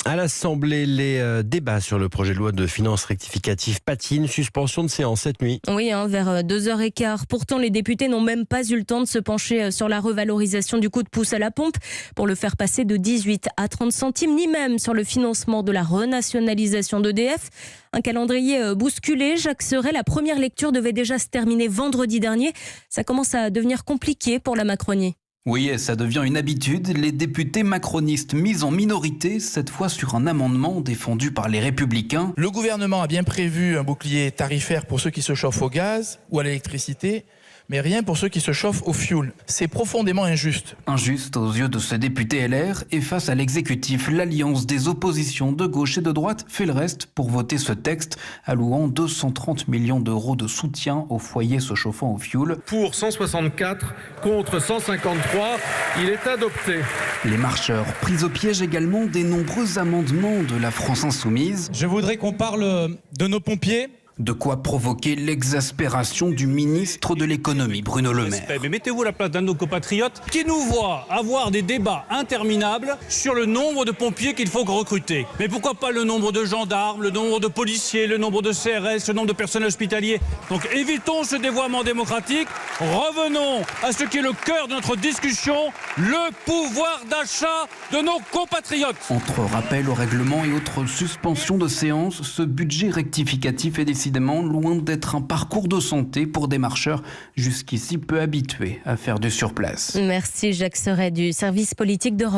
À l'Assemblée, les débats sur le projet de loi de finances rectificative patinent. Suspension de séance cette nuit. Oui, vers 2h15. Pourtant, les députés n'ont même pas eu le temps de se pencher sur la revalorisation du coup de pouce à la pompe pour le faire passer de 18 à 30 centimes, ni même sur le financement de la renationalisation d'EDF. Un calendrier bousculé. Jacques Serret, la première lecture devait déjà se terminer vendredi dernier. Ça commence à devenir compliqué pour la Macronie. Oui, et ça devient une habitude. Les députés macronistes mis en minorité, cette fois sur un amendement défendu par les Républicains. Le gouvernement a bien prévu un bouclier tarifaire pour ceux qui se chauffent au gaz ou à l'électricité, mais rien pour ceux qui se chauffent au fioul. C'est profondément injuste. Injuste aux yeux de ce député LR, et face à l'exécutif, l'alliance des oppositions de gauche et de droite fait le reste pour voter ce texte, allouant 230 millions d'euros de soutien aux foyers se chauffant au fioul. Pour 164 contre 153, il est adopté. Les marcheurs pris au piège également des nombreux amendements de la France insoumise. Je voudrais qu'on parle de nos pompiers. De quoi provoquer l'exaspération du ministre de l'économie, Bruno Le Maire. Mais mettez-vous à la place d'un de nos compatriotes qui nous voit avoir des débats interminables sur le nombre de pompiers qu'il faut recruter. Mais pourquoi pas le nombre de gendarmes, le nombre de policiers, le nombre de CRS, le nombre de personnels hospitaliers. Donc évitons ce dévoiement démocratique. Revenons à ce qui est le cœur de notre discussion, le pouvoir d'achat de nos compatriotes. Entre rappel au règlement et autres suspensions de séance, ce budget rectificatif est décidément loin d'être un parcours de santé pour des marcheurs jusqu'ici peu habitués à faire du surplace. Merci Jacques Serret du service politique d'Europe 1.